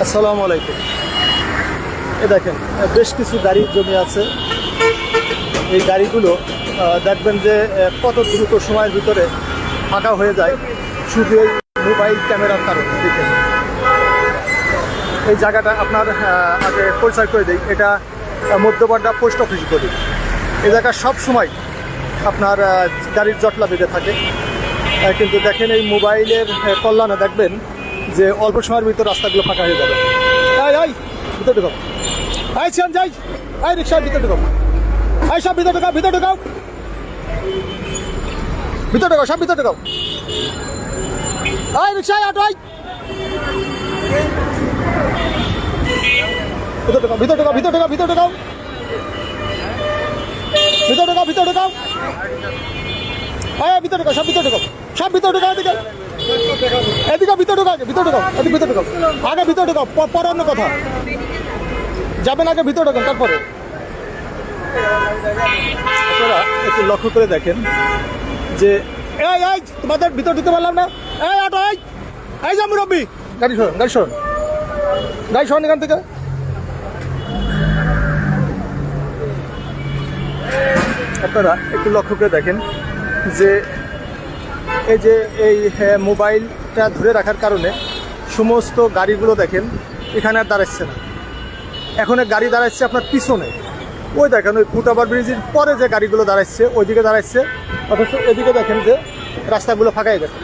আসসালামু আলাইকুম। এ দেখেন বেশ কিছু গাড়ি জমি আছে। এই গাড়িগুলো দেখবেন যে কত দ্রুত সময়ের ভিতরে ফাঁকা হয়ে যায় শুধু এই মোবাইল ক্যামেরার কারণে। দেখেন এই জায়গাটা আপনার আগে পরিচয় করে দিই, এটা মধ্যপাড়া পোস্ট অফিস বলি। এই জায়গা সব সময় আপনার গাড়ির জটলা বেঁধে থাকে, কিন্তু দেখেন এই মোবাইলের কল্যাণে দেখবেন যে অল্প সময়ের ভিতর রাস্তাগুলো ফাঁকা হয়ে যাবে। আই ভিতরে ঢুকাও, আই সিয়ান যাই, আই রিক্সা ভিতরে ঢুকাও, আই সব ভিতরে ঢুকাও, ভিতরে ঢুকাও, ভিতরে ঢুকাও, সব ভিতরে ঢুকাও, আই রিক্সা অটো আই ভিতরে ঢুকাও, ভিতরে ঢুকাও, ভিতরে ঢুকাও, ভিতরে ঢুকাও, ভিতরে ঢুকাও, ভিতরে ঢুকাও, আয় ভিতরে ঢুকাও, সব ভিতরে ঢুকাও, সব ভিতরে ঢুকাও, এদিকে এদিকে ভিতরে ঢুকাও, ভিতরে ঢুকাও, এদিকে ভিতরে ঢুকাও, আগে ভিতরে ঢুকাও, পরে অন্য কথা যাবেন, আগে ভিতরে ঢুকান তারপরে। আপনারা একটু লক্ষ্য করে দেখেন যে এই এই তোমাদের ভিতরে ঢুকতে পারলাম না, এই অটো এই এই যা মুরব্বী, গাড়ি সরুন, গাড়ি সরুন, গাড়ি সরুন এখান থেকে। আপনারা একটু লক্ষ্য করে দেখেন যে এই যে এই মোবাইলটা ধরে রাখার কারণে সমস্ত গাড়িগুলো দেখেন এখানে আর দাঁড়াচ্ছে না। এখন গাড়ি দাঁড়াচ্ছে আপনার পিছনে, ওই দেখেন ওই ফুটওভার ব্রিজের পরে যে গাড়িগুলো দাঁড়াচ্ছে ওইদিকে দাঁড়াচ্ছে, অথচ এদিকে দেখেন যে রাস্তাগুলো ফাঁকা হয়ে গেছে।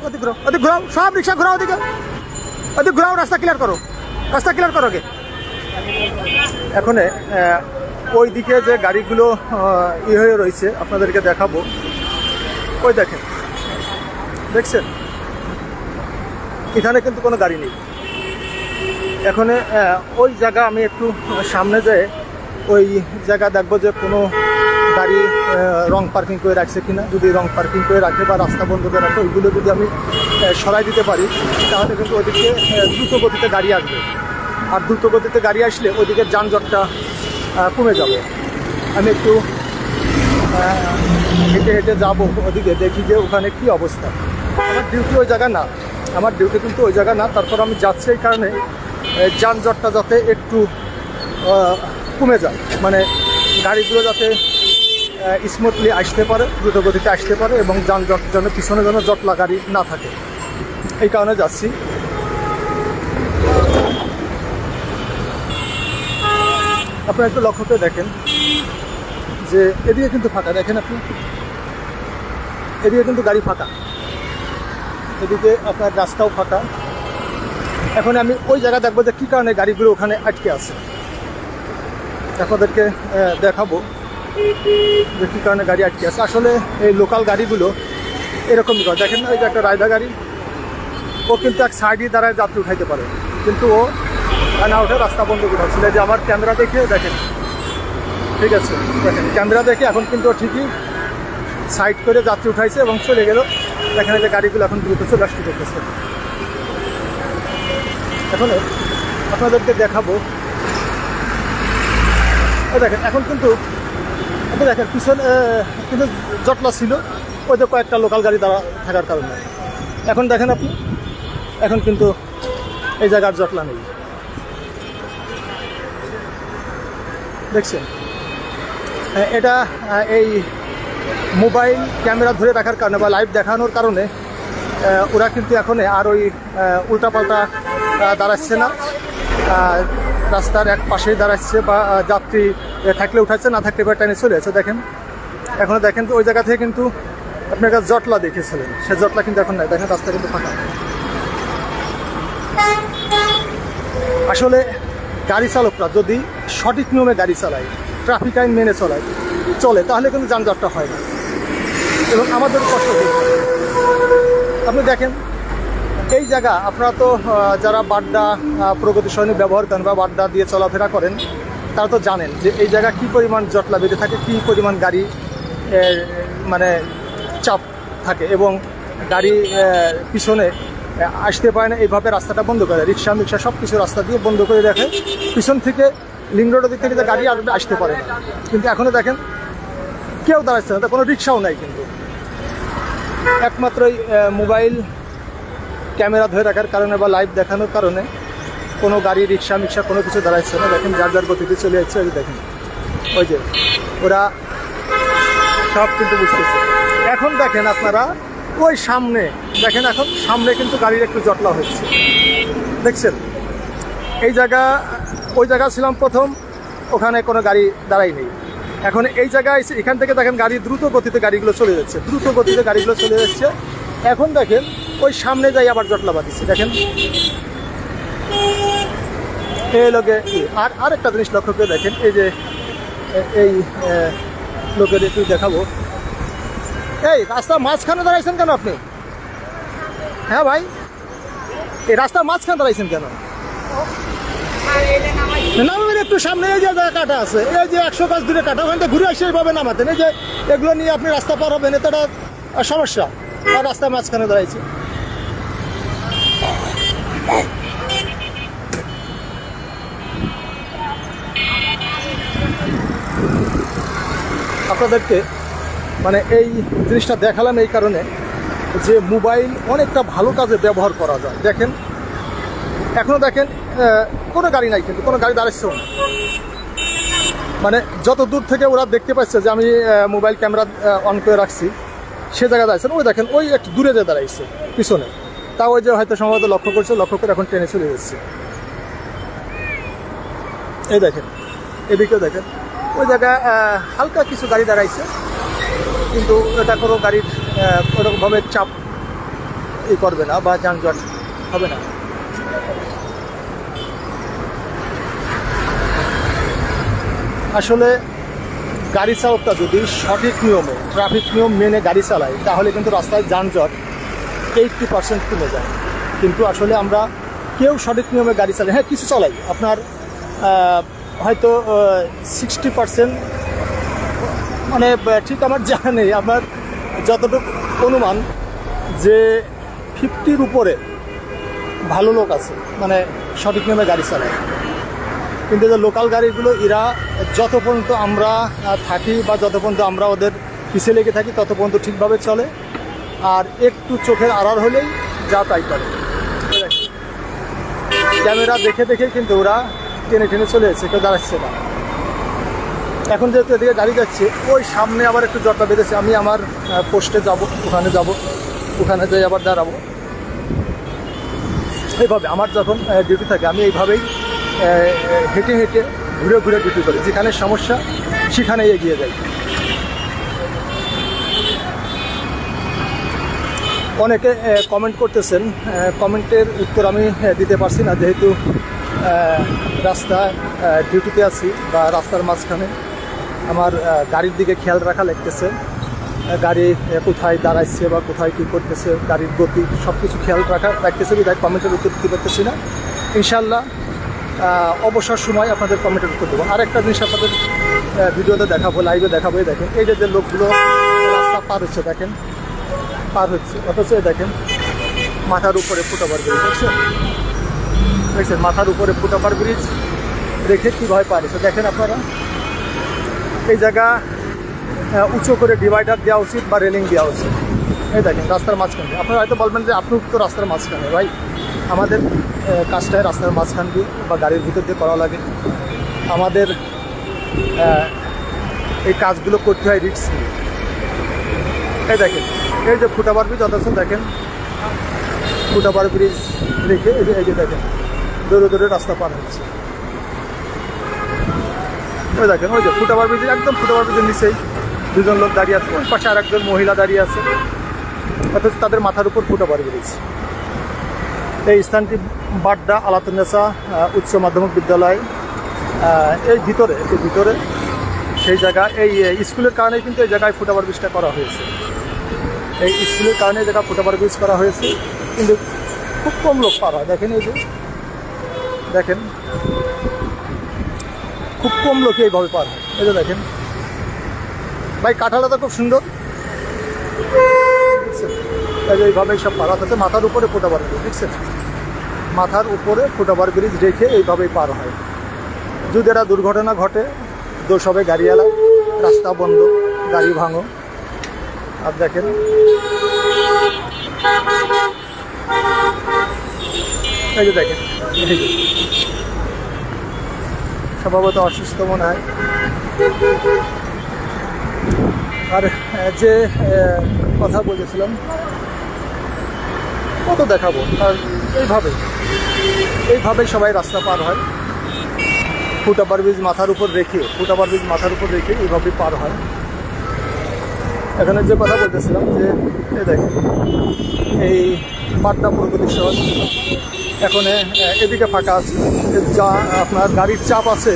ওদিক ঘুরাও, ওদিক ঘুরাও, সব রিক্সা ঘুরাও, ওদিকে ওদিক ঘুরাও, রাস্তা ক্লিয়ার করো, রাস্তা ক্লিয়ার করো গে। এখন ওই দিকে যে গাড়িগুলো হয়ে রয়েছে আপনাদেরকে দেখাবো, ওই দেখেন, দেখছেন এখানে কিন্তু কোনো গাড়ি নেই। এখন ওই জায়গা আমি একটু সামনে যেয়ে ওই জায়গা দেখবো যে কোনো গাড়ি রং পার্কিং করে রাখছে কিনা। যদি রং পার্কিং করে রাখে বা রাস্তা বন্ধ করে রাখে, ওইগুলো যদি আমি সরাই দিতে পারি তাহলে কিন্তু ওইদিকে দ্রুত গতিতে গাড়ি আসবে। আর দ্রুত গতিতে গাড়ি আসলে ওইদিকে যানজটটা কমে যাবে। আমি একটু হেঁটে হেঁটে যাবো ওদিকে, দেখি যে ওখানে কী অবস্থা। আমার ডিউটি ওই জায়গা না, আমার ডিউটি কিন্তু ওই জায়গা না, তারপর আমি যাচ্ছি এই কারণে যানজটটা যাতে একটু কমে যায়, মানে গাড়িগুলো যাতে স্মুথলি আসতে পারে, দ্রুত গতিতে আসতে পারে এবং যানজট যেন পিছনে যেন জটলা গাড়ি না থাকে, এই কারণে যাচ্ছি। আপনারা একটু লক্ষ্য করে দেখেন যে এদিকে কিন্তু ফাঁকা, দেখেন আপনি এদিকে কিন্তু গাড়ি ফাঁকা, এদিকে আপনার রাস্তাও ফাঁকা। এখন আমি ওই জায়গা দেখবো যে কী কারণে গাড়িগুলো ওখানে আটকে আছে, আপনাদেরকে দেখাবো যে কী কারণে গাড়ি আটকে আছে। আসলে এই লোকাল গাড়িগুলো এরকমই করে, দেখেন ওই যে একটা রায়দা গাড়ি, ও কিন্তু এক সাইডে দাঁড়ায় যাত্রী উঠাইতে পারে, কিন্তু ও না উঠে রাস্তা বন্ধ করে হচ্ছিল। যে আমার ক্যামেরা দেখে দেখেন, ঠিক আছে দেখেন ক্যামেরা দেখে এখন কিন্তু ও ঠিকই সাইড করে যাত্রী উঠাইছে এবং চলে গেল। দেখেন যে গাড়িগুলো এখন দ্রুত চলে আসতে করতেছে। এখন আপনাদেরকে দেখাবো, দেখেন এখন কিন্তু আপনি দেখেন পিছনে কিন্তু জটলা ছিল ওই যে কয়েকটা লোকাল গাড়ি দাঁড়া থাকার কারণে। এখন দেখেন আপনি এখন কিন্তু এই জায়গার জটলা নেই, দেখছেন। এটা এই মোবাইল ক্যামেরা ধরে রাখার কারণে বা লাইভ দেখানোর কারণে ওরা কিন্তু এখন আর ওই উল্টাপাল্টা দাঁড়াচ্ছে না, রাস্তার এক পাশেই দাঁড়াচ্ছে বা যাত্রী থাকলে উঠাচ্ছে, না থাকলে বা টাইনে চলে যাচ্ছে। দেখেন এখনও দেখেন ওই জায়গা থেকে কিন্তু আপনার কাছে জটলা দেখেছিলেন, সে জটলা কিন্তু এখন নাই, দেখেন রাস্তা কিন্তু ফাঁকা। আসলে গাড়ি চালকরা যদি সঠিক নিয়মে গাড়ি চালায়, ট্রাফিক আইন মেনে চলে তাহলে কিন্তু যানজটটা হয় না এবং আমাদের কষ্ট হয়। আপনি দেখেন এই জায়গা, আপনারা তো যারা বাড্ডা প্রগতি সরণি ব্যবহার করেন বা বাড্ডা দিয়ে চলাফেরা করেন তারা তো জানেন যে এই জায়গা কী পরিমাণ জটলা বেঁধে থাকে, কী পরিমাণ গাড়ি মানে চাপ থাকে এবং গাড়ি পিছনে আসতে পারে না। এইভাবে রাস্তাটা বন্ধ করে, রিক্সা সব কিছু রাস্তা দিয়ে বন্ধ করে রাখে, পিছন থেকে লিং রোডের দিক থেকে যে গাড়ি আসতে পারে না। কিন্তু এখনও দেখেন কেউ দাঁড়াচ্ছে না, কোনো রিক্সাও নাই, কিন্তু একমাত্র মোবাইল ক্যামেরা ধরে রাখার কারণে বা লাইভ দেখানোর কারণে কোনো গাড়ি রিক্সা মিক্সা কোনো কিছু দাঁড়াচ্ছে না, দেখেন যার যার গতিতে চলে যাচ্ছে। ওই যে দেখেন, ওই যে ওরা সব কিন্তু বুঝতেছে। এখন দেখেন আপনারা ওই সামনে দেখেন, এখন সামনে কিন্তু গাড়ির একটু জটলা হচ্ছে, দেখছেন? এই জায়গা, ওই জায়গা ছিলাম প্রথম, ওখানে কোনো গাড়ি দাঁড়াই নেই। এখন এই জায়গায় এখান থেকে দেখেন গাড়ি দ্রুত গতিতে গাড়িগুলো চলে যাচ্ছে, দ্রুত গতিতে গাড়িগুলো চলে যাচ্ছে। এখন দেখেন ওই সামনে যাই আবার জটলা বাঁধিচ্ছে, দেখেন এই লোকে। আর আরেকটা জিনিস লক্ষ্য করে দেখেন, এই যে এই লোকের একটু দেখাবো। এই রাস্তার মাঝখানে দাঁড়াইছেন কেন আপনি? হ্যাঁ ভাই, এই রাস্তার মাঝখানে দাঁড়াইছেন কেন? নামাবেন একটু সামনে, এই যে কাটা আছে, এই যে 100 গাছ দূরে কাটা, ওখান থেকে ঘুরে আসে এইভাবে নামাতেন। এই যে এগুলো নিয়ে আপনি রাস্তা পার হবেন, এটা সমস্যা। আর রাস্তার মাঝখানে দাঁড়াইছে। আপনাদেরকে মানে এই জিনিসটা দেখালাম এই কারণে যে মোবাইল অনেকটা ভালো কাজে ব্যবহার করা যায়। দেখেন এখনও দেখেন কোনো গাড়ি নাই, কিন্তু কোনো গাড়ি দাঁড়াচ্ছেও না। মানে যত দূর থেকে ওরা দেখতে পাচ্ছে যে আমি মোবাইল ক্যামেরা অন করে রাখছি, সে জায়গায় দাঁড়াচ্ছেন। ওই দেখেন ওই একটু দূরে যে দাঁড়াইছে পিছনে, তা ওই যে হয়তো সম্ভবত লক্ষ্য করছে, লক্ষ্য করে এখন ট্রেনে চলে যাচ্ছে। এই দেখেন এদিকেও দেখেন, ওই জায়গায় হালকা কিছু গাড়ি দাঁড়াইছে, কিন্তু এটা কোনো গাড়ির ওরকমভাবে চাপ করবে না বা যানজট হবে না। আসলে গাড়ি চালকটা যদি সঠিক নিয়মে ট্রাফিক নিয়ম মেনে গাড়ি চালায়, তাহলে কিন্তু রাস্তায় যানজট 80% কমে যায়। কিন্তু আসলে আমরা কেউ সঠিক নিয়মে গাড়ি চালাই, হ্যাঁ কিছু চালাই, আপনার হয়তো 60%, মানে ঠিক আমার জানা নেই, আমার যতটুকু অনুমান যে 50-র উপরে ভালো লোক আছে, মানে সঠিক নিয়মে গাড়ি চালায়। কিন্তু যে লোকাল গাড়িগুলো, এরা যত পর্যন্ত আমরা থাকি বা যত পর্যন্ত আমরা ওদের পিছিয়ে লেগে থাকি, তত পর্যন্ত ঠিকভাবে চলে। আর একটু চোখের আড়াল হলেই যা তাই করে, ক্যামেরা দেখে দেখে কিন্তু ওরা টেনে টেনে চলে যাচ্ছে, কেউ দাঁড়াচ্ছে না। এখন যেহেতু এদিকে গাড়ি যাচ্ছে, ওই সামনে আবার একটু জটলা বেঁধেছে। আমি আমার পোস্টে যাব, ওখানে যাব, ওখানে যাই আবার দাঁড়াবো। এইভাবে আমার যখন ডিউটি থাকে, আমি এইভাবেই হেঁটে হেঁটে ঘুরে ঘুরে ডিউটি করি, যেখানে সমস্যা সেখানেই এগিয়ে যাই। অনেকে কমেন্ট করতেছেন, কমেন্টের উত্তর আমি দিতে পারছি না, যেহেতু রাস্তায় ডিউটিতে আছি বা রাস্তার মাঝখানে। আমার গাড়ির দিকে খেয়াল রাখা লাগতেছে, গাড়ি কোথায় দাঁড়াচ্ছে বা কোথায় কী করতেছে, গাড়ির গতি সব কিছু খেয়াল রাখতেছে, বিধায় কমেন্টের উত্তর দিতে পারতেছি না। ইনশাল্লাহ অবসর সময় আপনাদের কমেন্টের উত্তর দেবো। আরেকটা জিনিস আপনাদের ভিডিওতে দেখাবো, লাইভে দেখাবো। দেখেন এই যে লোকগুলো রাস্তা পার হচ্ছে, দেখেন পার হচ্ছে, অথচ দেখেন মাথার উপরে ফুটওভার ব্রিজ, দেখছেন মাথার উপরে ফুটওভার ব্রিজ রেখে কীভাবে পার হচ্ছে। দেখেন আপনারা, এই জায়গা উঁচু করে ডিভাইডার দেওয়া উচিত বা রেলিং দেওয়া উচিত। এই দেখেন রাস্তার মাঝখানে। আপনারা হয়তো বলবেন যে আপনি তো রাস্তার মাঝখানে, ভাই আমাদের কাজটায় রাস্তার মাঝখান দিয়ে বা গাড়ির ভিতর দিয়ে করা লাগে। আমাদের এই কাজগুলো করতে হয় রিস্ক নিয়ে। এই দেখেন এই যে ফুটওভার ব্রিজ, অথচ দেখেন ফুটওভার ব্রিজ রেখে এই যে দেখেন দৌড়ে দৌড়ে রাস্তা পার হচ্ছে। ওই দেখেন ওই যে ফুটওভার ব্রিজের একদম ফুটওভার ব্রিজের নিচেই দুজন লোক দাঁড়িয়ে আছে, ওই পাশে আর একজন মহিলা দাঁড়িয়ে আছে, অথচ তাদের মাথার উপর ফুটওভার ব্রিজ। এই স্থানটি বাড্ডা আলাতুন্নেসা উচ্চ মাধ্যমিক বিদ্যালয়, এই ভিতরে একটু ভিতরে সেই জায়গা, এই স্কুলের কারণে কিন্তু এই জায়গায় ফুটওভার ব্রিজটা করা হয়েছে। এই স্কুলের কারণে এই জায়গায় ফুটওভার ব্রিজ করা হয়েছে, কিন্তু খুব কম লোক পার হয়। দেখেন এই যে দেখেন খুব কম লোক এইভাবে পার হয়। এই যে দেখেন ভাই, কাঁঠালটা খুব সুন্দর, এইভাবেই সব পার হচ্ছে। মাথার উপরে ফুটওভার ব্রিজ, দেখছেন মাথার উপরে ফুটওভার ব্রিজ রেখে এইভাবেই পার হয়। যদি একটা দুর্ঘটনা ঘটে, দোষ হবে গাড়িওয়ালা, রাস্তা বন্ধ, গাড়ি ভাঙো। আর দেখেন এই যে দেখেন এই যে। স্বভাবত অসুস্থ মনে হয়। আর যে কথা বলেছিলাম কত দেখাবো, আর এইভাবেই সবাই রাস্তা পার হয়। ফুটওভার ব্রিজ মাথার উপর রেখে এইভাবেই পার হয়। এখানে যে কথা বলতেছিলাম যে দেখেন এই পাটনা প্রগতি শহর এখন এদিকে ফাঁকা আছে, যা আপনার গাড়ির চাপ আছে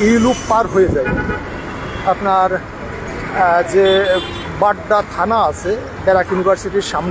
ইউলুপ পার হয়ে যায়। আপনার যে বাড্ডা থানা আছে ব্যারাক ইউনিভার্সিটির সামনে